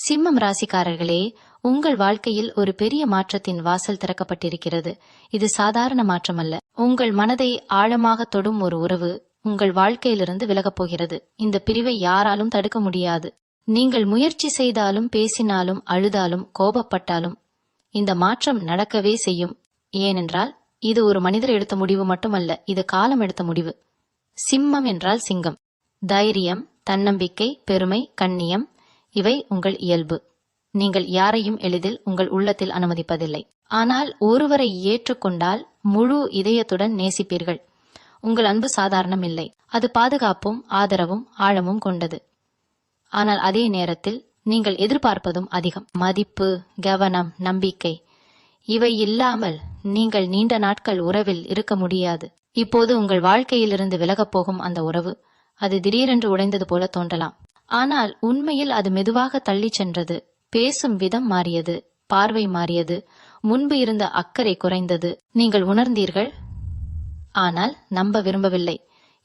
சிம்மம் ராசிக்காரர்களே, உங்கள் வாழ்க்கையில் ஒரு பெரிய மாற்றத்தின் வாசல் திறக்கப்பட்டிருக்கிறது. இது சாதாரண மாற்றம் அல்ல. உங்கள் மனதை ஆழமாக தொடும் ஒரு உறவு உங்கள் வாழ்க்கையிலிருந்து விலகப் போகிறது. இந்த பிரிவை யாராலும் தடுக்க முடியாது. நீங்கள் முயற்சி செய்தாலும், பேசினாலும், அழுதாலும், கோபப்பட்டாலும் இந்த மாற்றம் நடக்கவே செய்யும். ஏனென்றால் இது ஒரு மனிதர் எடுத்த முடிவு மட்டுமல்ல, இது காலம் எடுத்த முடிவு. சிம்மம் என்றால் சிங்கம். தைரியம், தன்னம்பிக்கை, பெருமை, கண்ணியம் இவை உங்கள் இயல்பு. நீங்கள் யாரையும் எளிதில் உங்கள் உள்ளத்தில் அனுமதிப்பதில்லை. ஆனால் ஒருவரை ஏற்றுக்கொண்டால் முழு இதயத்துடன் நேசிப்பீர்கள். உங்கள் அன்பு சாதாரணம் இல்லை. அது பாதுகாப்பும் ஆதரவும் ஆழமும் கொண்டது. ஆனால் அதே நேரத்தில் நீங்கள் எதிர்பார்ப்பதும் அதிகம். மதிப்பு, கவனம், நம்பிக்கை இவை இல்லாமல் நீங்கள் நீண்ட நாட்கள் உறவில் இருக்க முடியாது. இப்போது உங்கள் வாழ்க்கையிலிருந்து விலகப் போகும் அந்த உறவு, அது திடீரென்று உடைந்தது போல தோன்றலாம். ஆனால் உண்மையில் அது மெதுவாக தள்ளி சென்றது. பேசும் விதம் மாறியது, பார்வை மாறியது, முன்பு இருந்த அக்கறை குறைந்தது. நீங்கள் உணர்ந்தீர்கள், ஆனால் நம்ப விரும்பவில்லை.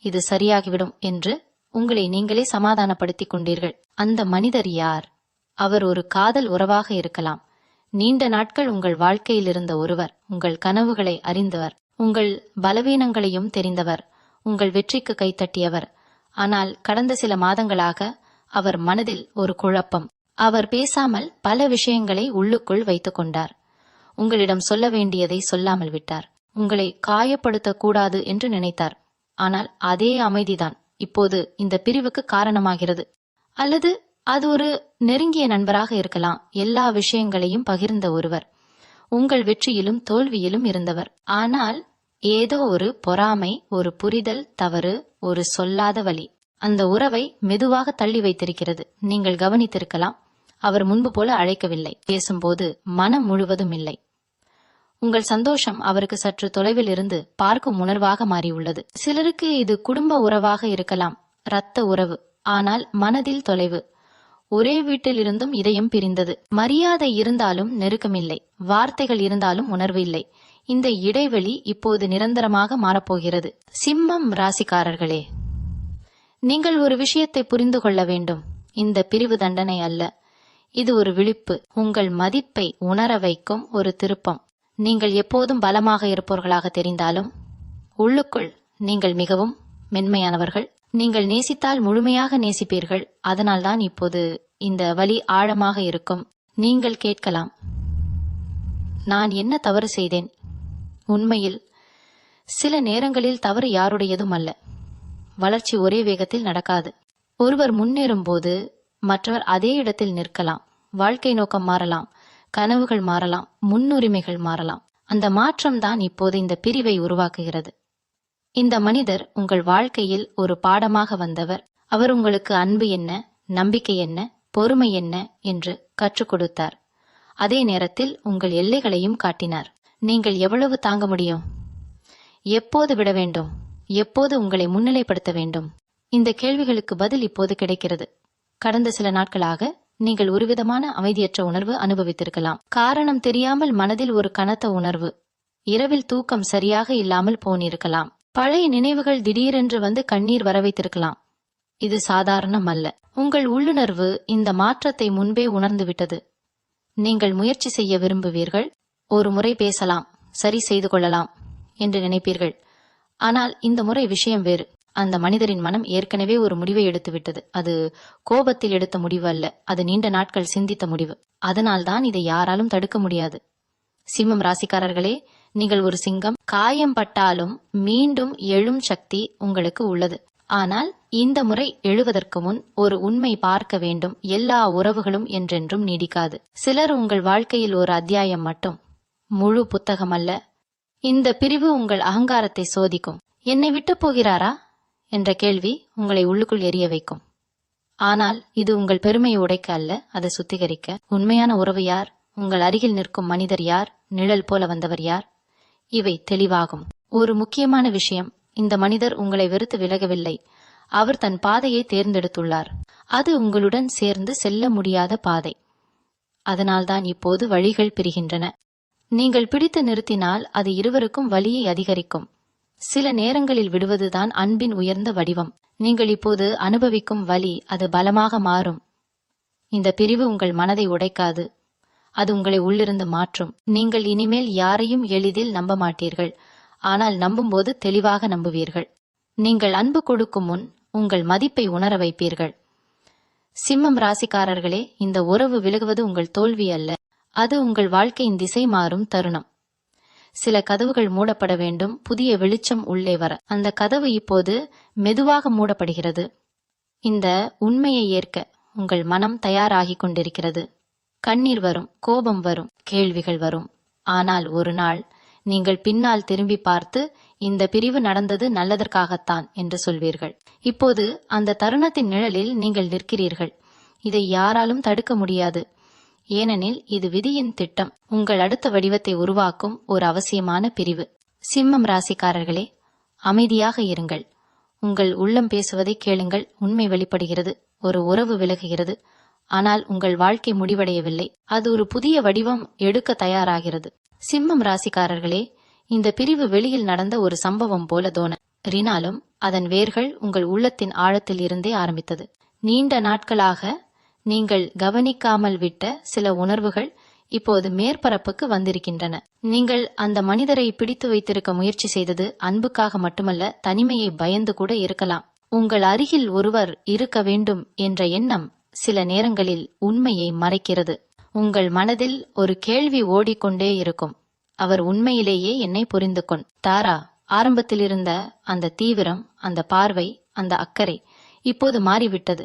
இது சரியாகிவிடும் என்று உங்களை நீங்களே சமாதானப்படுத்திக் கொண்டீர்கள். அந்த மனிதர் யார்? அவர் ஒரு காதல் உறவாக இருக்கலாம். நீண்ட நாட்கள் உங்கள் வாழ்க்கையில் இருந்த ஒருவர், உங்கள் கனவுகளை அறிந்தவர், உங்கள் பலவீனங்களையும் தெரிந்தவர், உங்கள் வெற்றிக்கு கைத்தட்டியவர். ஆனால் கடந்த சில மாதங்களாக அவர் மனதில் ஒரு குழப்பம். அவர் பேசாமல் பல விஷயங்களை உள்ளுக்குள் வைத்துக் கொண்டார். உங்களிடம் சொல்ல வேண்டியதை சொல்லாமல் விட்டார். உங்களை காயப்படுத்தக்கூடாது என்று நினைத்தார். ஆனால் அதே அமைதிதான் இப்போது இந்த பிரிவுக்கு காரணமாகிறது. அல்லது அது ஒரு நெருங்கிய நண்பராக இருக்கலாம். எல்லா விஷயங்களையும் பகிர்ந்த ஒருவர், உங்கள் வெற்றியிலும் தோல்வியிலும் இருந்தவர். ஆனால் ஏதோ ஒரு பொறாமை, ஒரு புரிதல் தவறு, ஒரு சொல்லாத வலி அந்த உறவை மெதுவாக தள்ளி வைத்திருக்கிறது. நீங்கள் கவனித்திருக்கலாம், அவர் முன்பு போல அழைக்கவில்லை. பேசும்போது மனம் முழுவதும் இல்லை. உங்கள் சந்தோஷம் அவருக்கு சற்று தொலைவில் இருந்து பார்க்கும் உணர்வாக மாறியுள்ளது. சிலருக்கு இது குடும்ப உறவாக இருக்கலாம், இரத்த உறவு. ஆனால் மனதில் தொலைவு. ஒரே வீட்டில் இருந்தும் இதயம் பிரிந்தது. மரியாதை இருந்தாலும் நெருக்கமில்லை, வார்த்தைகள் இருந்தாலும் உணர்வு இல்லை. இந்த இடைவெளி இப்போது நிரந்தரமாக மாறப்போகிறது. சிம்மம் ராசிக்காரர்களே, நீங்கள் ஒரு விஷயத்தை புரிந்து கொள்ள வேண்டும். இந்த பிரிவு தண்டனை அல்ல, இது ஒரு விழிப்பு. உங்கள் மதிப்பை உணர வைக்கும் ஒரு திருப்பம். நீங்கள் எப்போதும் பலமாக இருப்பவர்களாக தெரிந்தாலும் உள்ளுக்குள் நீங்கள் மிகவும் மென்மையானவர்கள். நீங்கள் நேசித்தால் முழுமையாக நேசிப்பீர்கள். அதனால்தான் இப்போது இந்த வலி ஆழமாக இருக்கும். நீங்கள் கேட்கலாம், நான் என்ன தவறு செய்தேன்? உண்மையில் சில நேரங்களில் தவறு யாருடையதும் அல்ல. வளர்ச்சி ஒரே வேகத்தில் நடக்காது. ஒருவர் முன்னேறும் போது மற்றவர் அதே இடத்தில் நிற்கலாம். வாழ்க்கை நோக்கம் மாறலாம், கனவுகள் மாறலாம், முன்னுரிமைகள் மாறலாம். அந்த மாற்றம் தான் இப்போது இந்த பிரிவை உருவாக்குகிறது. இந்த மனிதர் உங்கள் வாழ்க்கையில் ஒரு பாடமாக வந்தவர். அவர் உங்களுக்கு அன்பு என்ன, நம்பிக்கை என்ன, பொறுமை என்ன என்று கற்றுக் கொடுத்தார். அதே நேரத்தில் உங்கள் எல்லைகளையும் காட்டினார். நீங்கள் எவ்வளவு தாங்க முடியும்? எப்போது விட வேண்டும்? எப்போது உங்களை முன்னிலைப்படுத்த வேண்டும்? இந்த கேள்விகளுக்கு பதில் இப்போது கிடைக்கிறது. கடந்த சில நாட்களாக நீங்கள் ஒருவிதமான அமைதியற்ற உணர்வு அனுபவித்திருக்கலாம். காரணம் தெரியாமல் மனதில் ஒரு கனத்த உணர்வு. இரவில் தூக்கம் சரியாக இல்லாமல் போனிருக்கலாம். பழைய நினைவுகள் திடீரென்று வந்து கண்ணீர் வர வைத்திருக்கலாம். இது சாதாரணம் அல்ல. உங்கள் உள்ளுணர்வு இந்த மாற்றத்தை முன்பே உணர்ந்து விட்டது. நீங்கள் முயற்சி செய்ய விரும்புவீர்கள். ஒரு முறை பேசலாம், சரி செய்து கொள்ளலாம் என்று நினைப்பீர்கள். ஆனால் இந்த முறை விஷயம் வேறு. அந்த மனிதரின் மனம் ஏற்கனவே ஒரு முடிவை எடுத்துவிட்டது. அது கோபத்தில் எடுத்த முடிவு அல்ல, அது நீண்ட நாட்கள் சிந்தித்த முடிவு. அதனால்தான் இதை யாராலும் தடுக்க முடியாது. சிம்மம் ராசிக்காரர்களே, நீங்கள் ஒரு சிங்கம். காயம் பட்டாலும் மீண்டும் எழும் சக்தி உங்களுக்கு உள்ளது. ஆனால் இந்த முறை எழுவதற்கு முன் ஒரு உண்மை பார்க்க வேண்டும். எல்லா உறவுகளும் என்றென்றும் நீடிக்காது. சிலர் உங்கள் வாழ்க்கையில் ஒரு அத்தியாயம் மட்டும், முழு புத்தகம் அல்ல. இந்த பிரிவு உங்கள் அகங்காரத்தை சோதிக்கும். என்னை விட்டு போகிறாரா என்ற கேள்வி உங்களை உள்ளுக்குள் எரிய வைக்கும். ஆனால் இது உங்கள் பெருமையை உடைக்க அல்ல, அதை சுத்திகரிக்க. உண்மையான உறவு யார்? உங்கள் அருகில் நிற்கும் மனிதர் யார்? நிழல் போல வந்தவர் யார்? இவை தெளிவாகும். ஒரு முக்கியமான விஷயம், இந்த மனிதர் உங்களை வெறுத்து விலகவில்லை. அவர் தன் பாதையை தேர்ந்தெடுத்துள்ளார். அது உங்களுடன் சேர்ந்து செல்ல முடியாத பாதை. அதனால்தான் இப்போது வழிகள் பிரிகின்றன. நீங்கள் பிடித்து நிறுத்தினால் அது இருவருக்கும் வலியை அதிகரிக்கும். சில நேரங்களில் விடுவதுதான் அன்பின் உயர்ந்த வடிவம். நீங்கள் இப்போது அனுபவிக்கும் வலி அது பலமாக மாறும். இந்த பிரிவு உங்கள் மனதை உடைக்காது. அது உங்களை உள்ளிருந்து மாற்றும். நீங்கள் இனிமேல் யாரையும் எளிதில் நம்ப மாட்டீர்கள். ஆனால் நம்பும்போது தெளிவாக நம்புவீர்கள். நீங்கள் அன்பு கொடுக்கும் முன் உங்கள் மதிப்பை உணர வைப்பீர்கள். சிம்மம் ராசிக்காரர்களே, இந்த உறவு விலகுவது உங்கள் தோல்வி அல்ல. அது உங்கள் வாழ்க்கையின் திசை மாறும் தருணம். சில கதவுகள் மூடப்பட வேண்டும், புதிய வெளிச்சம் உள்ளே வர. அந்த கதவு இப்போது மெதுவாக மூடப்படுகிறது. இந்த உண்மையை ஏற்க உங்கள் மனம் தயாராகிக் கொண்டிருக்கிறது. கண்ணீர் வரும், கோபம் வரும், கேள்விகள் வரும். ஆனால் ஒரு நாள் நீங்கள் பின்னால் திரும்பி பார்த்து, இந்த பிரிவு நடந்தது நல்லதற்காகத்தான் என்று சொல்வீர்கள். இப்போது அந்த தருணத்தின் நிழலில் நீங்கள் நிற்கிறீர்கள். இதை யாராலும் தடுக்க முடியாது. ஏனெனில் இது விதியின் திட்டம். உங்கள் அடுத்த வடிவத்தை உருவாக்கும் ஒரு அவசியமான பிரிவு. சிம்மம் ராசிக்காரர்களே, அமைதியாக இருங்கள். உங்கள் உள்ளம் பேசுவதை கேளுங்கள். உண்மை வெளிப்படுகிறது. ஒரு உறவு விலகுகிறது. ஆனால் உங்கள் வாழ்க்கை முடிவடையவில்லை. அது ஒரு புதிய வடிவம் எடுக்க தயாராகிறது. சிம்மம் ராசிக்காரர்களே, இந்த பிரிவு வெளியில் நடந்த ஒரு சம்பவம் போல தோன்றினாலும் அதன் வேர்கள் உங்கள் உள்ளத்தின் ஆழத்தில் இருந்தே ஆரம்பித்தது. நீண்ட நாட்களாக நீங்கள் கவனிக்காமல் விட்ட சில உணர்வுகள் இப்போது மேற்பரப்புக்கு வந்திருக்கின்றன. நீங்கள் அந்த மனிதரை பிடித்து வைத்திருக்க முயற்சி செய்தது அன்புக்காக மட்டுமல்ல, தனிமையை பயந்து கூட இருக்கலாம். உங்கள் அருகில் ஒருவர் இருக்க வேண்டும் என்ற எண்ணம் சில நேரங்களில் உண்மையை மறைக்கிறது. உங்கள் மனதில் ஒரு கேள்வி ஓடிக்கொண்டே இருக்கும். அவர் உண்மையிலேயே என்னை புரிந்து கொண்டாரா? ஆரம்பத்தில் இருந்த அந்த தீவிரம், அந்த பார்வை, அந்த அக்கறை இப்போது மாறிவிட்டது.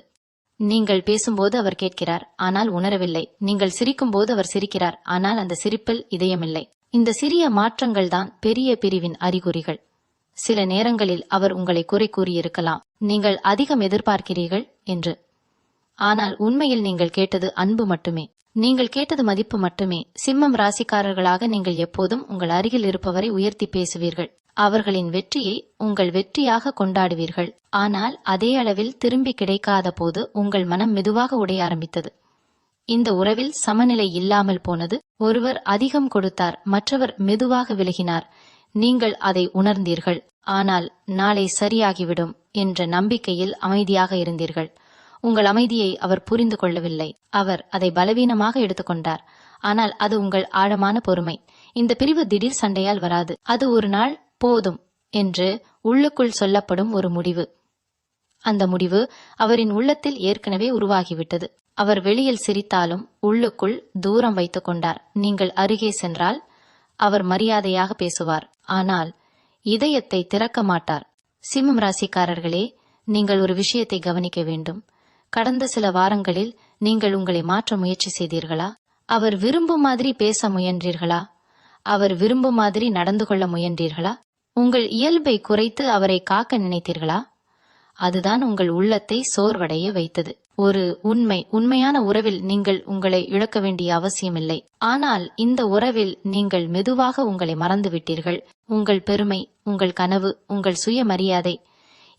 நீங்கள் பேசும்போது அவர் கேட்கிறார், ஆனால் உணரவில்லை. நீங்கள் சிரிக்கும் போது அவர் சிரிக்கிறார், ஆனால் அந்த சிரிப்பில் இதயமில்லை. இந்த சிறிய மாற்றங்கள் தான் பெரிய பிரிவின் அறிகுறிகள். சில நேரங்களில் அவர் உங்களை குறை கூறியிருக்கலாம், நீங்கள் அதிகம் எதிர்பார்க்கிறீர்கள் என்று. ஆனால் உண்மையில் நீங்கள் கேட்டது அன்பு மட்டுமே. நீங்கள் கேட்டது மதிப்பு மட்டுமே. சிம்மம் ராசிக்காரர்களாக நீங்கள் எப்போதும் உங்கள் அருகில் இருப்பவரை உயர்த்தி பேசுவீர்கள். அவர்களின் வெற்றியை உங்கள் வெற்றியாக கொண்டாடுவீர்கள். ஆனால் அதே அளவில் திரும்பி கிடைக்காத போது உங்கள் மனம் மெதுவாக உடைய ஆரம்பித்தது. இந்த உறவில் சமநிலை இல்லாமல் போனது. ஒருவர் அதிகம் கொடுத்தார், மற்றவர் மெதுவாக விலகினார். நீங்கள் அதை உணர்ந்தீர்கள். ஆனால் நாளை சரியாகிவிடும் என்ற நம்பிக்கையில் அமைதியாக இருந்தீர்கள். உங்கள் அமைதியை அவர் புரிந்து கொள்ளவில்லை. அவர் அதை பலவீனமாக எடுத்துக்கொண்டார். ஆனால் அது உங்கள் ஆழமான பொறுமை. இந்த பிரிவு திடீர் சண்டையால் வராது. அது ஒரு நாள் போதும் என்று உள்ளுக்குள் சொல்லப்படும் ஒரு முடிவு. அந்த முடிவு அவரின் உள்ளத்தில் ஏற்கனவே உருவாகிவிட்டது. அவர் வெளியில் சிரித்தாலும் உள்ளுக்குள் தூரம் வைத்துக் கொண்டார். நீங்கள் அருகே சென்றால் அவர் மரியாதையாக பேசுவார், ஆனால் இதயத்தை திறக்க மாட்டார். சிம்மம் ராசிக்காரர்களே, நீங்கள் ஒரு விஷயத்தை கவனிக்க வேண்டும். கடந்த சில வாரங்களில் நீங்கள் உங்களை மாற்ற முயற்சி செய்தீர்களா? அவர் விரும்பும் மாதிரி பேச முயன்றீர்களா? அவர் விரும்பும் மாதிரி நடந்து கொள்ள முயன்றீர்களா? உங்கள் இயல்பை குறைத்து அவரை காக்க நினைத்தீர்களா? அதுதான் உங்கள் உள்ளத்தை சோர்வடைய வைத்தது. ஒரு உண்மையான உறவில் நீங்கள் உங்களை இழக்க வேண்டிய அவசியமில்லை. ஆனால் இந்த உறவில் நீங்கள் மெதுவாக உங்களை மறந்துவிட்டீர்கள். உங்கள் பெருமை, உங்கள் கனவு, உங்கள் சுயமரியாதை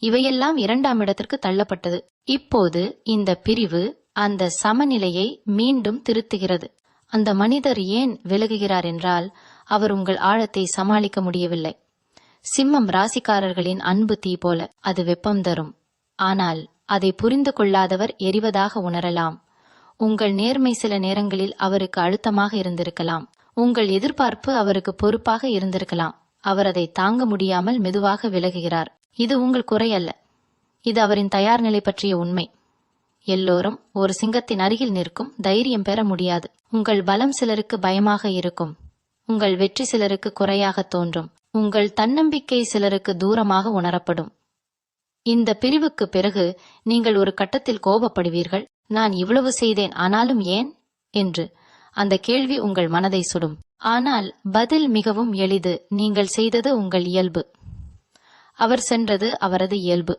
இவையெல்லாம் 2ஆம் இடத்திற்கு தள்ளப்பட்டது. இப்போது இந்த பிரிவு அந்த சமநிலையை மீண்டும் திருத்துகிறது. அந்த மனிதர் ஏன் விலகுகிறார் என்றால், அவர் உங்கள் ஆழத்தை சமாளிக்க முடியவில்லை. சிம்மம் ராசிக்காரர்களின் அன்பு தீ போல, அது வெப்பம் தரும். ஆனால் அதை புரிந்து கொள்ளாதவர் எரிவதாக உணரலாம். உங்கள் நேர்மை சில நேரங்களில் அவருக்கு அழுத்தமாக இருந்திருக்கலாம். உங்கள் எதிர்பார்ப்பு அவருக்கு பொறுப்பாக இருந்திருக்கலாம். அவர் அதை தாங்க முடியாமல் மெதுவாக விலகுகிறார். இது உங்கள் குறை அல்ல, இது அவரின் தயார் நிலை பற்றிய உண்மை. எல்லோரும் ஒரு சிங்கத்தின் அருகில் நிற்கும் தைரியம் பெற முடியாது. உங்கள் பலம் சிலருக்கு பயமாக இருக்கும். உங்கள் வெற்றி சிலருக்கு குறையாக தோன்றும். உங்கள் தன்னம்பிக்கை சிலருக்கு தூரமாக உணரப்படும். இந்த பிரிவுக்கு பிறகு நீங்கள் ஒரு கட்டத்தில் கோபப்படுவீர்கள். நான் இவ்வளவு செய்தேன், ஆனாலும் ஏன் என்று. அந்த கேள்வி உங்கள் மனதை சுடும். ஆனால் பதில் மிகவும் எளிது. நீங்கள் செய்தது உங்கள் இயல்பு. அவர் சென்றது அவரது இயல்பு.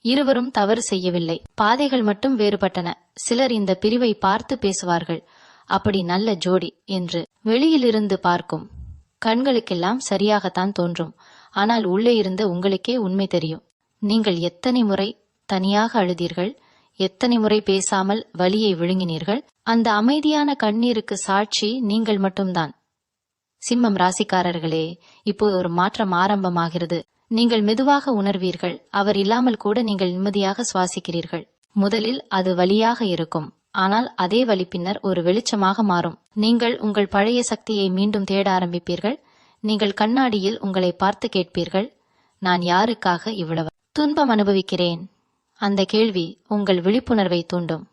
இருவரும் தவறு செய்யவில்லை, பாதைகள் மட்டும் வேறுபட்டன. சிலர் இந்த பிரிவை பார்த்து பேசுவார்கள், அப்படி நல்ல ஜோடி என்று. வெளியிலிருந்து பார்க்கும் கண்களுக்கெல்லாம் சரியாகத்தான் தோன்றும். ஆனால் உள்ளே இருந்த உங்களுக்கே உண்மை தெரியும். நீங்கள் எத்தனை முறை தனியாக அழுதீர்கள், எத்தனை முறை பேசாமல் வலியை விழுங்கினீர்கள். அந்த அமைதியான கண்ணீருக்கு சாட்சி நீங்கள் மட்டும்தான். சிம்மம் ராசிக்காரர்களே, இப்போது ஒரு மாற்றம் ஆரம்பமாகிறது. நீங்கள் மெதுவாக உணர்வீர்கள். அவர் இல்லாமல் கூட நீங்கள் நிம்மதியாக சுவாசிக்கிறீர்கள். முதலில் அது வலியாக இருக்கும். ஆனால் அதே வழி பின்னர் ஒரு வெளிச்சமாக மாறும். நீங்கள் உங்கள் பழைய சக்தியை மீண்டும் தேட ஆரம்பிப்பீர்கள். நீங்கள் கண்ணாடியில் உங்களை பார்த்து கேட்பீர்கள், நான் யாருக்காக இவ்வளவு துன்பம் அனுபவிக்கிறேன்? அந்த கேள்வி உங்கள் விழிப்புணர்வை தூண்டும்.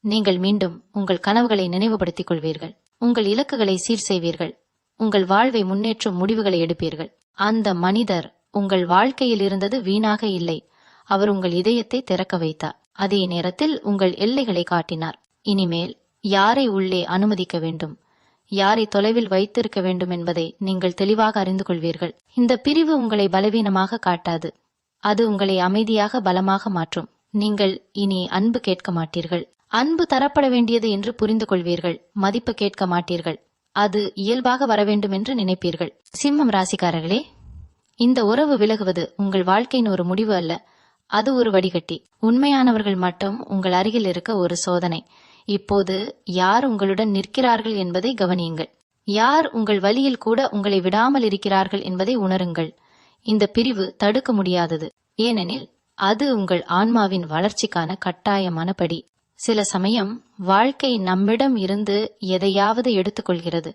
நீங்கள் மீண்டும் உங்கள் கனவுகளை நினைவுபடுத்திக் கொள்வீர்கள். உங்கள் இலக்குகளை சீர் செய்வீர்கள். உங்கள் வாழ்வை முன்னேற்றும் முடிவுகளை எடுப்பீர்கள். அந்த மனிதர் உங்கள் வாழ்க்கையில் இருந்தது வீணாக இல்லை. அவர் உங்கள் இதயத்தை திறக்க வைத்தார். அதே நேரத்தில் உங்கள் எல்லைகளை காட்டினார். இனிமேல் யாரை உள்ளே அனுமதிக்க வேண்டும், யாரை தொலைவில் வைத்திருக்க வேண்டும் என்பதை நீங்கள் தெளிவாக அறிந்து கொள்வீர்கள். இந்த பிரிவு உங்களை பலவீனமாக காட்டாது. அது உங்களை அமைதியாக பலமாக மாற்றும். நீங்கள் இனி அன்பு கேட்க மாட்டீர்கள். அன்பு தரப்பட வேண்டியது என்று புரிந்து கொள்வீர்கள். மதிப்பு கேட்க மாட்டீர்கள். அது இயல்பாக வரவேண்டும் என்று நினைப்பீர்கள். சிம்மம் ராசிக்காரர்களே, இந்த உறவு விலகுவது உங்கள் வாழ்க்கையின் ஒரு முடிவு அல்ல, அது ஒரு வடிகட்டி. உண்மையானவர்கள் மட்டும் உங்கள் அருகில் இருக்க ஒரு சோதனை. இப்போது யார் உங்களுடன் நிற்கிறார்கள் என்பதை கவனியுங்கள். யார் உங்கள் வழியில் கூட உங்களை விடாமல் இருக்கிறார்கள் என்பதை உணருங்கள். இந்த பிரிவு தடுக்க முடியாதது, ஏனெனில் அது உங்கள் ஆன்மாவின் வளர்ச்சிக்கான கட்டாயமான படி. சில சமயம் வாழ்க்கை நம்மிடம் இருந்து எதையாவது எடுத்துக்கொள்கிறது.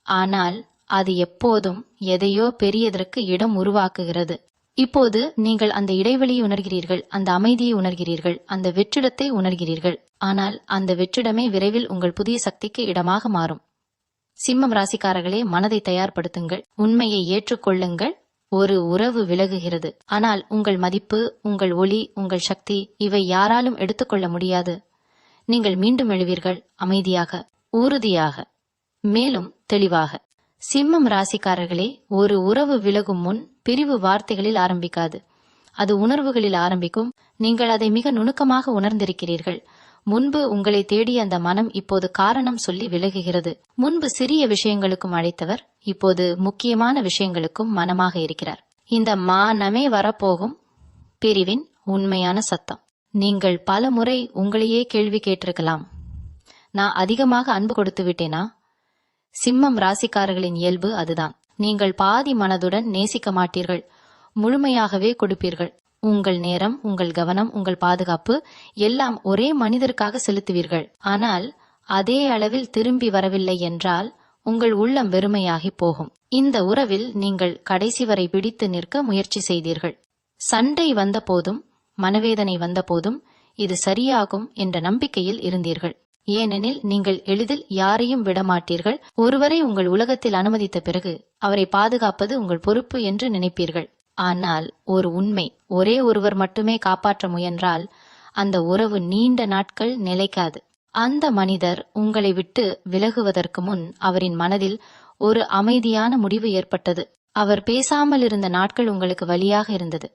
ஆனால் அது எப்போதும் எதையோ பெரியதற்கு இடம் உருவாக்குகிறது. இப்போது நீங்கள் அந்த இடைவெளியை உணர்கிறீர்கள், அந்த அமைதியை உணர்கிறீர்கள், அந்த வெற்றிடத்தை உணர்கிறீர்கள். ஆனால் அந்த வெற்றிடமே விரைவில் உங்கள் புதிய சக்திக்கு இடமாக மாறும். சிம்மம் ராசிக்காரர்களே, மனதை தயார்படுத்துங்கள். உண்மையை ஏற்றுக்கொள்ளுங்கள். ஒரு உறவு விலகுகிறது, ஆனால் உங்கள் மதிப்பு, உங்கள் ஒளி, உங்கள் சக்தி இவை யாராலும் எடுத்துக்கொள்ள முடியாது. நீங்கள் மீண்டும் எழுவீர்கள், அமைதியாக, உறுதியாக, மேலும் தெளிவாக. சிம்மம் ராசிக்காரர்களே, ஒரு உறவு விலகும் முன் பிரிவு வார்த்தைகளில் ஆரம்பிக்காது, அது உணர்வுகளில் ஆரம்பிக்கும். நீங்கள் அதை மிக நுணுக்கமாக உணர்ந்திருக்கிறீர்கள். முன்பு உங்களை தேடிய அந்த மனம் இப்போது காரணம் சொல்லி விலகுகிறது. முன்பு சிறிய விஷயங்களுக்கும் அழைத்தவர் இப்போது முக்கியமான விஷயங்களுக்கும் மனமாக இருக்கிறார். இந்த மானமே வரப்போகும் பிரிவின் உண்மையான சத்தம். நீங்கள் பல முறை உங்களையே கேள்வி கேட்டிருக்கலாம், நான் அதிகமாக அன்பு கொடுத்து விட்டேனா? சிம்மம் ராசிக்காரர்களின் இயல்பு அதுதான். நீங்கள் பாதி மனதுடன் நேசிக்க மாட்டீர்கள், முழுமையாகவே கொடுப்பீர்கள். உங்கள் நேரம், உங்கள் கவனம், உங்கள் பாதுகாப்பு எல்லாம் ஒரே மனிதருக்காக செலுத்துவீர்கள். ஆனால் அதே அளவில் திரும்பி வரவில்லை என்றால் உங்கள் உள்ளம் வெறுமையாகி போகும். இந்த உறவில் நீங்கள் கடைசி வரை பிடித்து நிற்க முயற்சி செய்தீர்கள். சண்டை வந்த போதும், மனவேதனை வந்த போதும் இது சரியாகும் என்ற நம்பிக்கையில் இருந்தீர்கள். ஏனெனில் நீங்கள் எளிதில் யாரையும் விடமாட்டீர்கள். ஒருவரை உங்கள் உலகத்தில் அனுமதித்த பிறகு அவரை பாதுகாப்பது உங்கள் பொறுப்பு என்று நினைப்பீர்கள். ஆனால் ஒரு உண்மை, ஒரே ஒருவர் மட்டுமே காப்பாற்ற முயன்றால் அந்த உறவு நீண்ட நாட்கள் நிலைக்காது. அந்த மனிதர் உங்களை விட்டு விலகுவதற்கு முன் அவரின் மனதில் ஒரு அமைதியான முடிவு ஏற்பட்டது. அவர் பேசாமல் இருந்த நாட்கள் உங்களுக்கு வலியாக இருந்தது.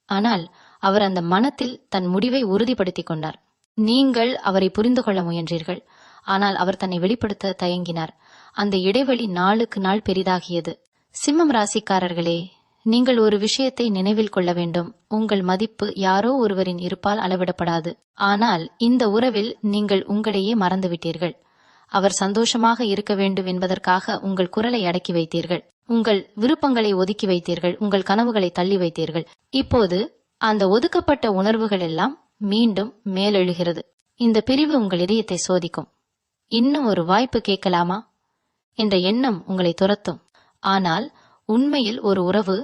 ஆனால் அவர் அந்த மனத்தில் தன் முடிவை உறுதிப்படுத்திக் கொண்டார். நீங்கள் அவரை புரிந்து கொள்ள முயன்றீர்கள், ஆனால் அவர் தன்னை வெளிப்படுத்த தயங்கினார். அந்த இடைவெளி நாளுக்கு நாள் பெரிதாகியது. சிம்மம் ராசிக்காரர்களே, நீங்கள் ஒரு விஷயத்தை நினைவில் கொள்ள வேண்டும். உங்கள் மதிப்பு யாரோ ஒருவரின் இருப்பால் அளவிடப்படாது. ஆனால் இந்த உறவில் நீங்கள் உங்களையே மறந்துவிட்டீர்கள். அவர் சந்தோஷமாக இருக்க வேண்டும் என்பதற்காக உங்கள் குரலை அடக்கி வைத்தீர்கள். உங்கள் விருப்பங்களை ஒதுக்கி வைத்தீர்கள். உங்கள் கனவுகளை தள்ளி வைத்தீர்கள். இப்போது அந்த ஒதுக்கப்பட்ட உணர்வுகள் எல்லாம் மீண்டும் மேலெழுகிறது. இந்த பிரிவு உங்கள் இதயத்தை சோதிக்கும். இன்னும் ஒரு வாய்ப்பு கேட்கலாமா என்ற எண்ணம் உங்களை துரத்தும். ஆனால் உண்மையில் ஒரு உறவு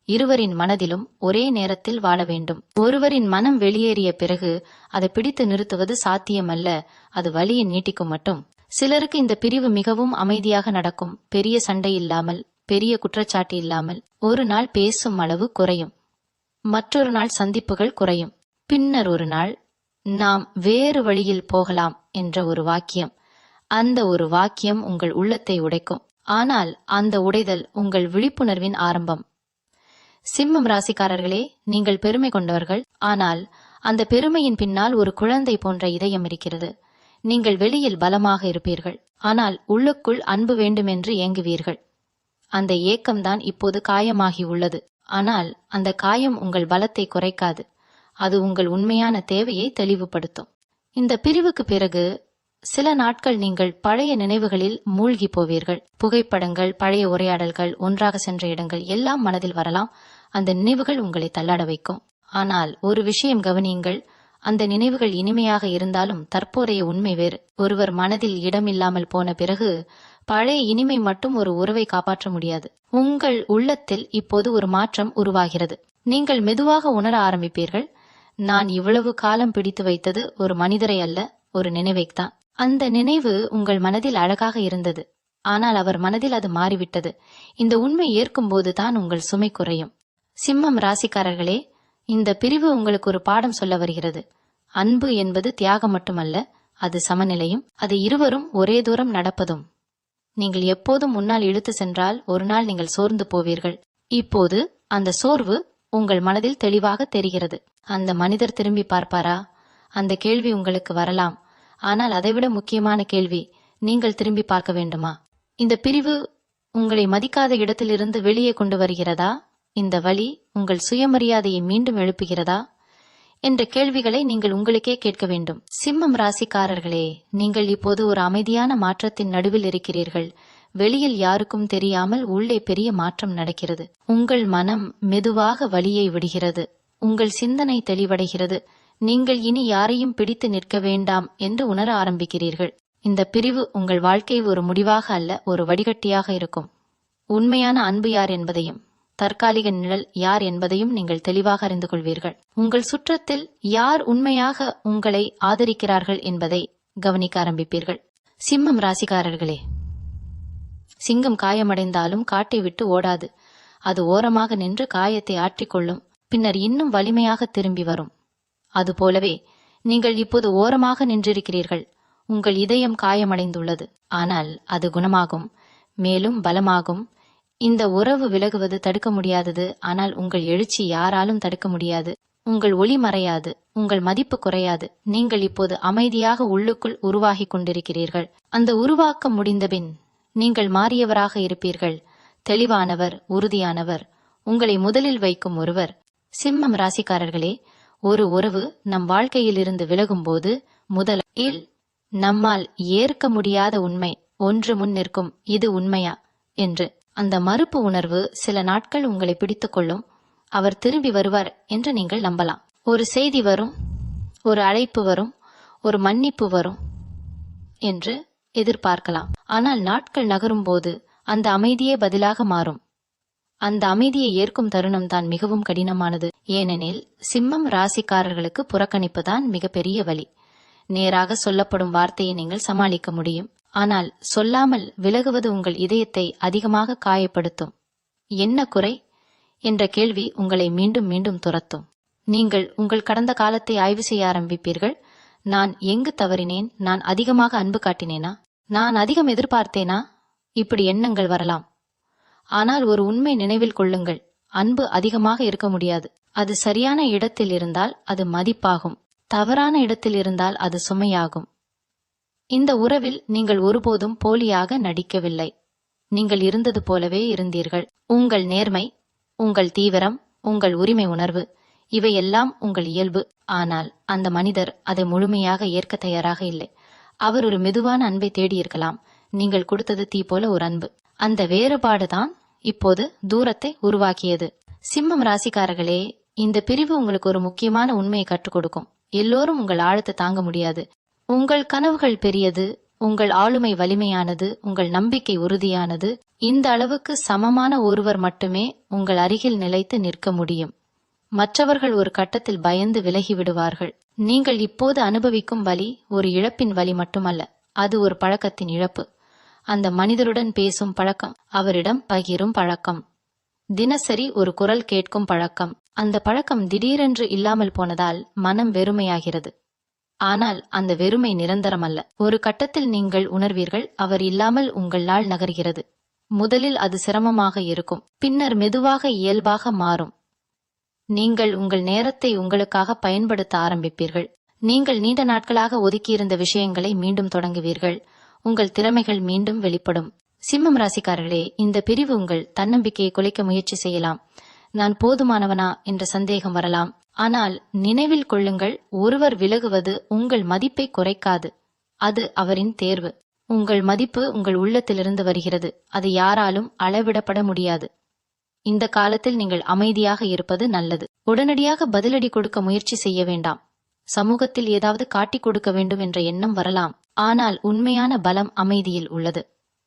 இருவரின் மனதிலும் ஒரே நேரத்தில் வாழ வேண்டும். ஒருவரின் மனம் வெளியேறிய பிறகு அதை பிடித்து நிறுத்துவது சாத்தியமல்ல, அது வலியை நீட்டிக்கும் மட்டும். சிலருக்கு இந்த பிரிவு மிகவும் அமைதியாக நடக்கும். பெரிய சண்டை இல்லாமல், பெரிய குற்றச்சாட்டு இல்லாமல். ஒரு நாள் பேசும் அளவு குறையும், மற்றொரு நாள் சந்திப்புகள் குறையும். பின்னர் ஒரு நாள் நாம் வேறு வழியில் போகலாம் என்ற ஒரு வாக்கியம். அந்த ஒரு வாக்கியம் உங்கள் உள்ளத்தை உடைக்கும். ஆனால் அந்த உடைதல் உங்கள் விழிப்புணர்வின் ஆரம்பம். சிம்மம் ராசிக்காரர்களே, நீங்கள் பெருமை கொண்டவர்கள். ஆனால் அந்த பெருமையின் பின்னால் ஒரு குழந்தை போன்ற இதயம் இருக்கிறது. நீங்கள் வெளியில் பலமாக இருப்பீர்கள், ஆனால் உள்ளுக்குள் அன்பு வேண்டுமென்று ஏங்குவீர்கள். அந்த ஏக்கம்தான் இப்போது காயமாகி உள்ளது. ஆனால் அந்த காயம் உங்கள் பலத்தை குறைக்காது, அது உங்கள் உண்மையான தேவையை தெளிவுபடுத்தும். இந்த பிரிவுக்கு பிறகு சில நாட்கள் நீங்கள் பழைய நினைவுகளில் மூழ்கி போவீர்கள். புகைப்படங்கள், பழைய உரையாடல்கள், ஒன்றாக சென்ற இடங்கள் எல்லாம் மனதில் வரலாம். அந்த நினைவுகள் உங்களை தள்ளாட வைக்கும். ஆனால் ஒரு விஷயம் கவனியுங்கள், அந்த நினைவுகள் இனிமையாக இருந்தாலும் தற்போதைய உண்மை வேறு. ஒருவர் மனதில் இடமில்லாமல் போன பிறகு பழைய இனிமை மட்டும் ஒரு உறவை காப்பாற்ற முடியாது. உங்கள் உள்ளத்தில் இப்போது ஒரு மாற்றம் உருவாகிறது. நீங்கள் மெதுவாக உணர ஆரம்பிப்பீர்கள், நான் இவ்வளவு காலம் பிடித்து வைத்தது ஒரு மனிதரை அல்ல, ஒரு நினைவைத்தான். அந்த நினைவு உங்கள் மனதில் அழகாக இருந்தது, ஆனால் அவர் மனதில் அது மாறிவிட்டது. இந்த உண்மை ஏற்கும்போது தான் உங்கள் சுமை குறையும். சிம்மம் ராசிக்காரர்களே, இந்த பிரிவு உங்களுக்கு ஒரு பாடம் சொல்ல வருகிறது. அன்பு என்பது தியாகம் மட்டுமல்ல, அது சமநிலையும், அது இருவரும் ஒரே தூரம் நடப்பதும். நீங்கள் எப்போதும் முன்னால் இழுத்து சென்றால் ஒரு நாள் நீங்கள் சோர்ந்து போவீர்கள். இப்போது அந்த சோர்வு உங்கள் மனதில் தெளிவாக தெரிகிறது. அந்த மனிதர் திரும்பி பார்ப்பாரா? அந்த கேள்வி உங்களுக்கு வரலாம். ஆனால் அதைவிட முக்கியமான கேள்வி, நீங்கள் திரும்பி பார்க்க வேண்டுமா? இந்த பிரிவு உங்களை மதிக்காத இடத்திலிருந்து வெளியே கொண்டு வருகிறதா? இந்த வழி உங்கள் சுயமரியாதையை மீண்டும் எழுப்புகிறதா என்ற கேள்விகளை நீங்கள் உங்களுக்கே கேட்க வேண்டும். சிம்மம் ராசிக்காரர்களே, நீங்கள் இப்போது ஒரு அமைதியான மாற்றத்தின் நடுவில் இருக்கிறீர்கள். வெளியில் யாருக்கும் தெரியாமல் உள்ளே பெரிய மாற்றம் நடக்கிறது. உங்கள் மனம் மெதுவாக வலியை விடுகிறது. உங்கள் சிந்தனை தெளிவடைகிறது. நீங்கள் இனி யாரையும் பிடித்து நிற்க வேண்டாம் என்று உணர ஆரம்பிக்கிறீர்கள். இந்த பிரிவு உங்கள் வாழ்க்கை ஒரு முடிவாக அல்ல, ஒரு வடிகட்டியாக இருக்கும். உண்மையான அன்பு யார் என்பதையும் தற்காலிக நிழல் யார் என்பதையும் நீங்கள் தெளிவாக அறிந்து கொள்வீர்கள். உங்கள் சுற்றத்தில் யார் உண்மையாக உங்களை ஆதரிக்கிறார்கள் என்பதை கவனிக்க ஆரம்பிப்பீர்கள். சிம்மம் ராசிக்காரர்களே, சிங்கம் காயமடைந்தாலும் காட்டை விட்டு ஓடாது. அது ஓரமாக நின்று காயத்தை ஆற்றிக்கொள்ளும், பின்னர் இன்னும் வலிமையாக திரும்பி வரும். அதுபோலவே நீங்கள் இப்போது ஓரமாக நின்றிருக்கிறீர்கள். உங்கள் இதயம் காயமடைந்துள்ளது, ஆனால் அது குணமாகும், மேலும் பலமாகும். இந்த உறவு விலகுவது தடுக்க முடியாதது, ஆனால் உங்கள் எழுச்சி யாராலும் தடுக்க முடியாது. உங்கள் ஒளி மறையாது, உங்கள் மதிப்பு குறையாது. நீங்கள் இப்போது அமைதியாக உள்ளுக்குள் உருவாகி கொண்டிருக்கிறீர்கள். அந்த உருவாக்கம் முடிந்தபின் நீங்கள் மாறியவராக இருப்பீர்கள். தெளிவானவர், உறுதியானவர், உங்களை முதலில் வைக்கும் ஒருவர். சிம்மம் ராசிக்காரர்களே, ஒரு உறவு நம் வாழ்க்கையிலிருந்து விலகும்போது முதலில் நம்மால் ஏற்க முடியாத உண்மை ஒன்று முன் நிற்கும். இது உண்மையா என்று. அந்த மறுப்பு உணர்வு சில நாட்கள் உங்களை பிடித்துக் கொள்ளும். அவர் திரும்பி வருவார் என்று நீங்கள் நம்பலாம். ஒரு செய்தி வரும், ஒரு அழைப்பு வரும், ஒரு மன்னிப்பு வரும் என்று எதிர்பார்க்கலாம். ஆனால் நாட்கள் நகரும் போது அந்த அமைதியே பதிலாக மாறும். அந்த அமைதியை ஏற்கும் தருணம் தான் மிகவும் கடினமானது. ஏனெனில் சிம்மம் ராசிக்காரர்களுக்கு புறக்கணிப்பு தான் மிகப்பெரிய வலி. நேராக சொல்லப்படும் வார்த்தையை நீங்கள் சமாளிக்க முடியும், ஆனால் சொல்லாமல் விலகுவது உங்கள் இதயத்தை அதிகமாக காயப்படுத்தும். என்ன குறை என்ற கேள்வி உங்களை மீண்டும் மீண்டும் துரத்தும். நீங்கள் உங்கள் கடந்த காலத்தை ஆய்வு செய்ய ஆரம்பிப்பீர்கள். நான் எங்கு தவறினேன்? நான் அதிகமாக அன்பு காட்டினேனா? நான் அதிகம் எதிர்பார்த்தேனா? இப்படி எண்ணங்கள் வரலாம். ஆனால் ஒரு உண்மை நினைவில் கொள்ளுங்கள், அன்பு அதிகமாக இருக்க முடியாது. அது சரியான இடத்தில் இருந்தால் அது மதிப்பாகும், தவறான இடத்தில் இருந்தால் அது சுமையாகும். இந்த உறவில் நீங்கள் ஒருபோதும் போலியாக நடிக்கவில்லை. நீங்கள் இருந்தது போலவே இருந்தீர்கள். உங்கள் நேர்மை, உங்கள் தீவிரம், உங்கள் உரிமை உணர்வு, இவையெல்லாம் உங்கள் இயல்பு. ஆனால் அந்த மனிதர் அதை முழுமையாக ஏற்க தயாராக இல்லை. அவர் ஒரு மெதுவான அன்பை தேடியிருக்கலாம். நீங்கள் கொடுத்தது தீ போல ஒரு அன்பு. அந்த வேறுபாடுதான் இப்போது தூரத்தை உருவாக்கியது. சிம்மம் ராசிக்காரர்களே, இந்த பிரிவு உங்களுக்கு ஒரு முக்கியமான உண்மையை கற்றுக் கொடுக்கும். எல்லோரும் உங்கள் ஆழத்தை தாங்க முடியாது. உங்கள் கனவுகள் பெரியது, உங்கள் ஆளுமை வலிமையானது, உங்கள் நம்பிக்கை உறுதியானது. இந்த அளவுக்கு சமமான ஒருவர் மட்டுமே உங்கள் அருகில் நிலைத்து நிற்க முடியும். மற்றவர்கள் ஒரு கட்டத்தில் பயந்து விலகி விடுவார்கள். நீங்கள் இப்போது அனுபவிக்கும் வலி ஒரு இழப்பின் வலி மட்டுமல்ல, அது ஒரு பழக்கத்தின் இழப்பு. அந்த மனிதருடன் பேசும் பழக்கம், அவரிடம் பகிரும் பழக்கம், தினசரி ஒரு குரல் கேட்கும் பழக்கம். அந்த பழக்கம் திடீரென்று இல்லாமல் போனதால் மனம் வெறுமையாகிறது. ஆனால் அந்த வெறுமை நிரந்தரமல்ல. ஒரு கட்டத்தில் நீங்கள் உணர்வீர்கள், அவர் இல்லாமல் உங்கள் நாள் நகர்கிறது. முதலில் அது சிரமமாக இருக்கும், பின்னர் மெதுவாக இயல்பாக மாறும். நீங்கள் உங்கள் நேரத்தை உங்களுக்காக பயன்படுத்த ஆரம்பிப்பீர்கள். நீங்கள் நீண்ட நாட்களாக ஒதுக்கியிருந்த விஷயங்களை மீண்டும் தொடங்குவீர்கள். உங்கள் திறமைகள் மீண்டும் வெளிப்படும். சிம்மம் ராசிக்காரர்களே, இந்த பிரிவு உங்கள் தன்னம்பிக்கையை குலைக்க முயற்சி செய்யலாம். நான் போதுமானவனா என்ற சந்தேகம் வரலாம். ஆனால் நினைவில் கொள்ளுங்கள், ஒருவர் விலகுவது உங்கள் மதிப்பை குறைக்காது. அது அவரின் தேர்வு. உங்கள் மதிப்பு உங்கள் உள்ளத்திலிருந்து வருகிறது. அது யாராலும் அளவிடப்பட முடியாது. இந்த காலத்தில் நீங்கள் அமைதியாக இருப்பது நல்லது. உடனடியாக பதிலடி கொடுக்க முயற்சி செய்ய வேண்டாம். சமூகத்தில் ஏதாவது காட்டிக் கொடுக்க வேண்டும் என்ற எண்ணம் வரலாம். ஆனால் உண்மையான பலம் அமைதியில் உள்ளது.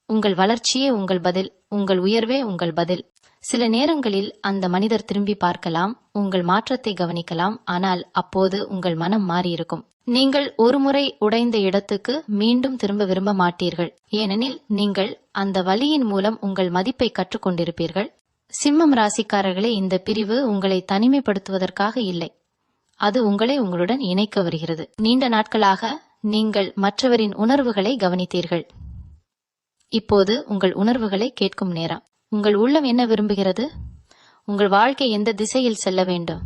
உங்கள் வளர்ச்சியே உங்கள் பதில், உங்கள் உயர்வே உங்கள் பதில். சில நேரங்களில் அந்த மனிதர் திரும்பி பார்க்கலாம், உங்கள் மாற்றத்தை கவனிக்கலாம். ஆனால் அப்போது உங்கள் மனம் மாறியிருக்கும். நீங்கள் ஒருமுறை உடைந்த இடத்துக்கு மீண்டும் திரும்ப விரும்ப மாட்டீர்கள். ஏனெனில் நீங்கள் அந்த வழியின் மூலம் உங்கள் மதிப்பை கற்றுக்கொண்டிருப்பீர்கள். சிம்மம் ராசிக்காரர்களே, இந்த பிரிவு உங்களை தனிமைப்படுத்துவதற்காக இல்லை. அது உங்களை உங்களுடன் இணைக்க வருகிறது. நீண்ட நாட்களாக நீங்கள் மற்றவரின் உணர்வுகளை கவனித்தீர்கள். இப்போது உங்கள் உணர்வுகளை கேட்கும் நேரம். உங்கள் உள்ளம் என்ன விரும்புகிறது? உங்கள் வாழ்க்கை எந்த திசையில் செல்ல வேண்டும்?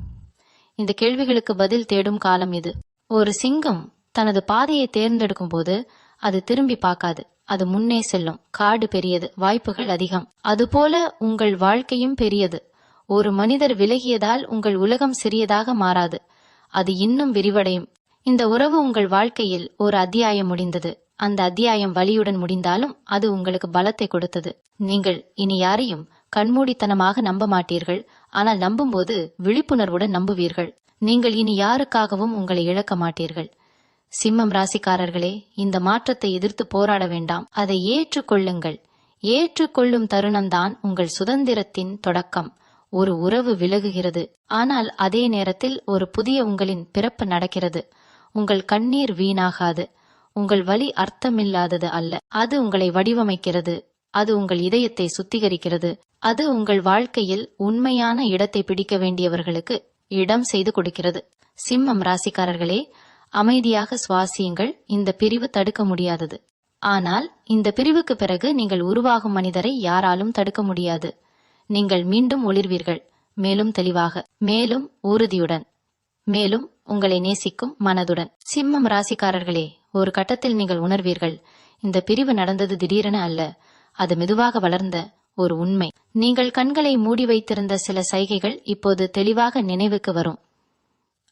இந்த கேள்விகளுக்கு பதில் தேடும் காலம் இது. ஒரு சிங்கம் தனது பாதையை தேர்ந்தெடுக்கும் போது அது திரும்பி பார்க்காது. அது முன்னே செல்லும். காடு பெரியது, வாய்ப்புகள் அதிகம். அதுபோல உங்கள் வாழ்க்கையும் பெரியது. ஒரு மனிதர் விலகியதால் உங்கள் உலகம் சிறியதாக மாறாது, அது இன்னும் விரிவடையும். இந்த உறவு உங்கள் வாழ்க்கையில் ஒரு அத்தியாயம் முடிந்தது. அந்த அத்தியாயம் வலியுடன் முடிந்தாலும் அது உங்களுக்கு பலத்தை கொடுத்தது. நீங்கள் இனி யாரையும் கண்மூடித்தனமாக நம்ப மாட்டீர்கள். ஆனால் நம்பும்போது விழிப்புணர்வுடன் நம்புவீர்கள். நீங்கள் இனி யாருக்காகவும் உங்களை இழக்க மாட்டீர்கள். சிம்மம் ராசிக்காரர்களே, இந்த மாற்றத்தை எதிர்த்து போராட வேண்டாம். அதை ஏற்றுக்கொள்ளுங்கள். ஏற்றுக்கொள்ளும் தருணம்தான் உங்கள் சுதந்திரத்தின் தொடக்கம். ஒரு உறவு விலகுகிறது, ஆனால் அதே நேரத்தில் ஒரு புதிய உங்களின் பிறப்பு நடக்கிறது. உங்கள் கண்ணீர் வீணாகாது. உங்கள் வலி அர்த்தமில்லாதது அல்ல. அது உங்களை வடிவமைக்கிறது. அது உங்கள் இதயத்தை சுத்திகரிக்கிறது. அது உங்கள் வாழ்க்கையில் உண்மையான இடத்தை பிடிக்க வேண்டியவர்களுக்கு இடம் செய்து கொடுக்கிறது. சிம்மம் ராசிக்காரர்களே, அமைதியாக சுவாசியுங்கள். இந்த பிரிவு தடுக்க முடியாதது. ஆனால் இந்த பிரிவுக்கு பிறகு நீங்கள் உருவாகும் மனிதரை யாராலும் தடுக்க முடியாது. நீங்கள் மீண்டும் ஒளிர்வீர்கள், மேலும் தெளிவாக, மேலும் உறுதியுடன், மேலும் உங்களை நேசிக்கும் மனதுடன். சிம்மம் ராசிக்காரர்களே, ஒரு கட்டத்தில் நீங்கள் உணர்வீர்கள், இந்த பிரிவு நடந்தது திடீரென அல்ல. அது மெதுவாக வளர்ந்த ஒரு உண்மை. நீங்கள் கண்களை மூடி வைத்திருந்த சில சைகைகள் இப்போது தெளிவாக நினைவுக்கு வரும்.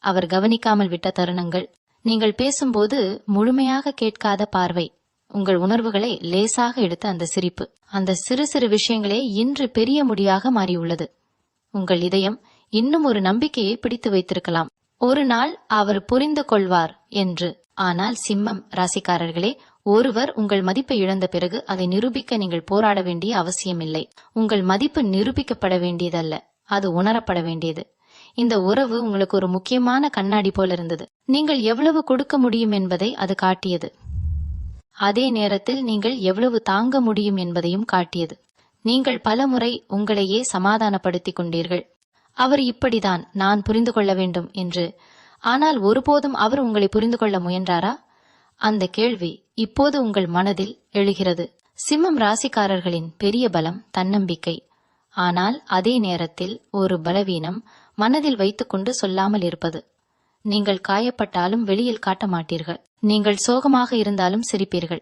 அவர் கவனிக்காமல் விட்ட தருணங்கள், நீங்கள் பேசும்போது முழுமையாக கேட்காத பார்வை, உங்கள் உணர்வுகளை லேசாக எடுத்த அந்த சிரிப்பு, அந்த சிறு சிறு விஷயங்களே இன்று பெரிய முடியாக மாறியுள்ளது. உங்கள் இதயம் இன்னும் ஒரு நம்பிக்கையை பிடித்து வைத்திருக்கலாம். ஒரு நாள் அவர் புரிந்து கொள்வார் என்று. ஆனால் சிம்மம் ராசிக்காரர்களே, ஒருவர் உங்கள் மதிப்பை இழந்த பிறகு அதை நிரூபிக்க நீங்கள் போராட வேண்டிய அவசியமில்லை. உங்கள் மதிப்பு நிரூபிக்கப்பட வேண்டியதல்ல, அது உணரப்பட வேண்டியது. இந்த உறவு உங்களுக்கு ஒரு முக்கியமான கண்ணாடி போல இருந்தது. நீங்கள் எவ்வளவு கொடுக்க முடியும் என்பதை அது காட்டியது. அதே நேரத்தில் நீங்கள் எவ்வளவு தாங்க முடியும் என்பதையும் காட்டியது. நீங்கள் பலமுறை உங்களையே சமாதானப்படுத்திக் கொண்டீர்கள். அவர் இப்படிதான், நான் புரிந்து கொள்ள வேண்டும் என்று. ஆனால் ஒருபோதும் அவர் உங்களை புரிந்து கொள்ள முயன்றாரா? அந்த கேள்வி இப்போது உங்கள் மனதில் எழுகிறது. சிம்மம் ராசிக்காரர்களின் பெரிய பலம் தன்னம்பிக்கை. ஆனால் அதே நேரத்தில் ஒரு பலவீனம், மனதில் வைத்துக்கொண்டு சொல்லாமல் இருப்பது. நீங்கள் காயப்பட்டாலும் வெளியில் காட்ட மாட்டீர்கள். நீங்கள் சோகமாக இருந்தாலும் சிரிப்பீர்கள்.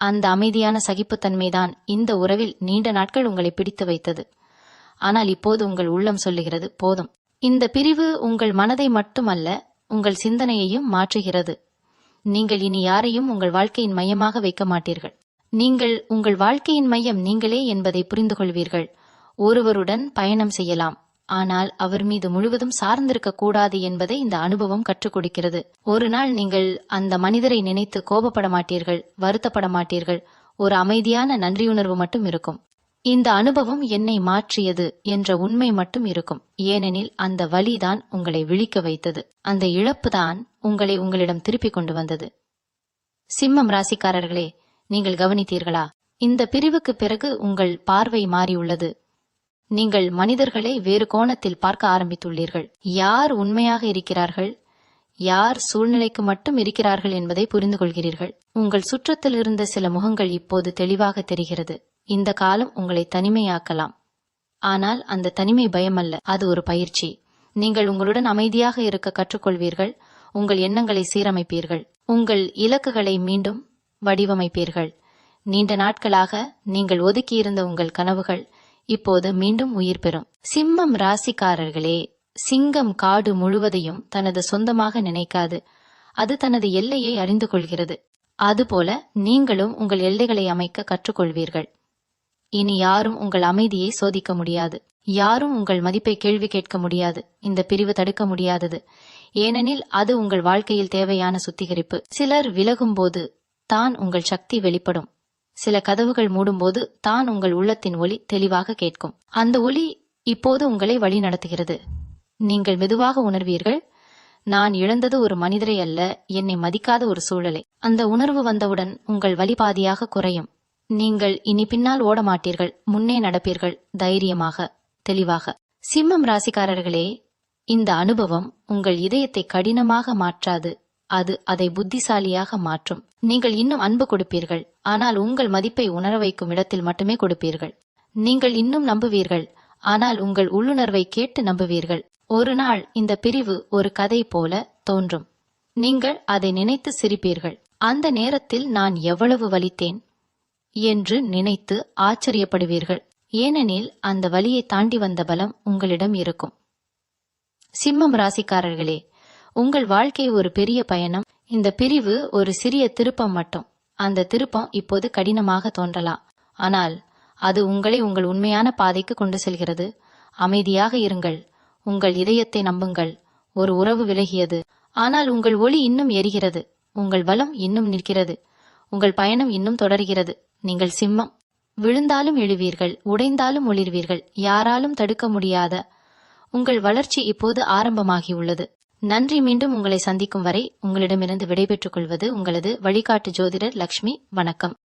அந்த அமைதியான சகிப்புத்தன்மைதான் இந்த உறவில் நீண்ட நாட்கள் உங்களை பிடித்து வைத்தது. ஆனால் இப்போது உங்கள் உள்ளம் சொல்லுகிறது, போதும். இந்த பிரிவு உங்கள் மனதை மட்டுமல்ல, உங்கள் சிந்தனையையும் மாற்றுகிறது. நீங்கள் இனி யாரையும் உங்கள் வாழ்க்கையின் மையமாக வைக்க மாட்டீர்கள். நீங்கள் உங்கள் வாழ்க்கையின் மையம் நீங்களே என்பதை புரிந்து கொள்வீர்கள். ஒருவருடன் பயணம் செய்யலாம், ஆனால் அவர் மீது முழுவதும் சார்ந்திருக்க கூடாது என்பதை இந்த அனுபவம் கற்றுக் கொடுக்கிறது. ஒரு நாள் நீங்கள் அந்த மனிதரை நினைத்து கோபப்பட மாட்டீர்கள், வருத்தப்பட மாட்டீர்கள். ஒரு அமைதியான நன்றியுணர்வு மட்டும் இருக்கும். இந்த அனுபவம் என்னை மாற்றியது என்ற உண்மை மட்டும் இருக்கும். ஏனெனில் அந்த வலிதான் உங்களை விழிக்க வைத்தது. அந்த இழப்புதான் உங்களை உங்களிடம் திருப்பிக் கொண்டு வந்தது. சிம்மம் ராசிக்காரர்களே, நீங்கள் கவனித்தீர்களா? இந்த பிரிவுக்கு பிறகு உங்கள் பார்வை மாறியுள்ளது. நீங்கள் மனிதர்களை வேறு கோணத்தில் பார்க்க ஆரம்பித்துள்ளீர்கள். யார் உண்மையாக இருக்கிறார்கள், யார் சூழ்நிலைக்கு மட்டும் இருக்கிறார்கள் என்பதை புரிந்து கொள்கிறீர்கள். உங்கள் சுற்றத்தில் இருந்த சில முகங்கள் இப்போது தெளிவாக தெரிகிறது. இந்த காலம் உங்களை தனிமையாக்கலாம். ஆனால் அந்த தனிமை பயமல்ல, அது ஒரு பயிற்சி. நீங்கள் உங்களுடன் அமைதியாக இருக்க கற்றுக்கொள்வீர்கள். உங்கள் எண்ணங்களை சீரமைப்பீர்கள். உங்கள் இலக்குகளை மீண்டும் வடிவமைப்பீர்கள். நீண்ட நாட்களாக நீங்கள் ஒதுக்கியிருந்த உங்கள் கனவுகள் இப்போது மீண்டும் உயிர் பெறும். சிம்மம் ராசிக்காரர்களே, சிங்கம் காடு முழுவதையும் தனது சொந்தமாக நினைக்காது. அது தனது எல்லையை அறிந்து கொள்கிறது. அதுபோல நீங்களும் உங்கள் எல்லைகளை அமைக்க கற்றுக்கொள்வீர்கள். இனி யாரும் உங்கள் அமைதியை சோதிக்க முடியாது. யாரும் உங்கள் மதிப்பை கேள்வி கேட்க முடியாது. இந்த பிரிவு தடுக்க முடியாதது. ஏனெனில் அது உங்கள் வாழ்க்கையில் தேவையான சுத்திகரிப்பு. சிலர் விலகும்போது தான் உங்கள் சக்தி வெளிப்படும். சில கதவுகள் மூடும்போது தான் உங்கள் உள்ளத்தின் ஒளி தெளிவாக கேட்கும். அந்த ஒளி இப்போது உங்களை வழி நடத்துகிறது. நீங்கள் மெதுவாக உணர்வீர்கள், நான் இழந்தது ஒரு மனிதரை அல்ல, என்னை மதிக்காத ஒரு சூழலை. அந்த உணர்வு வந்தவுடன் உங்கள் வலி பாதியாக குறையும். நீங்கள் இனி பின்னால் ஓட மாட்டீர்கள், முன்னே நடப்பீர்கள், தைரியமாக, தெளிவாக. சிம்மம் ராசிக்காரர்களே, இந்த அனுபவம் உங்கள் இதயத்தை கடினமாக மாற்றாது, அது அதை புத்திசாலியாக மாற்றும். நீங்கள் இன்னும் அன்பு கொடுப்பீர்கள், ஆனால் உங்கள் மதிப்பை உணர வைக்கும் இடத்தில் மட்டுமே கொடுப்பீர்கள். நீங்கள் இன்னும் நம்புவீர்கள், ஆனால் உங்கள் உள்ளுணர்வை கேட்டு நம்புவீர்கள். ஒரு நாள் இந்த பிரிவு ஒரு கதை போல தோன்றும். நீங்கள் அதை நினைத்து சிரிப்பீர்கள். அந்த நேரத்தில் நான் எவ்வளவு வலித்தேன் என்று நினைத்து ஆச்சரியப்படுவீர்கள். ஏனெனில் அந்த வலியை தாண்டி வந்த பலம் உங்களிடம் இருக்கும். சிம்மம் ராசிக்காரர்களே, உங்கள் வாழ்க்கை ஒரு பெரிய பயணம். இந்த பிரிவு ஒரு சிறிய திருப்பம் மட்டும். அந்த திருப்பம் இப்போது கடினமாக தோன்றலாம், ஆனால் அது உங்களை உங்கள் உண்மையான பாதைக்கு கொண்டு செல்கிறது. அமைதியாக இருங்கள், உங்கள் இதயத்தை நம்புங்கள். ஒரு உறவு விலகியது, ஆனால் உங்கள் ஒளி இன்னும் எரிகிறது. உங்கள் பலம் இன்னும் நிற்கிறது. உங்கள் பயணம் இன்னும் தொடர்கிறது. நீங்கள் சிம்மம். விழுந்தாலும் எழுவீர்கள், உடைந்தாலும் ஒளிர்வீர்கள். யாராலும் தடுக்க முடியாத உங்கள் வளர்ச்சி இப்போது ஆரம்பமாகியுள்ளது. நன்றி. மீண்டும் உங்களை சந்திக்கும் வரை உங்களிடமிருந்து விடைபெற்றுக் கொள்வது உங்களது வழிகாட்டு ஜோதிடர் லக்ஷ்மி. வணக்கம்.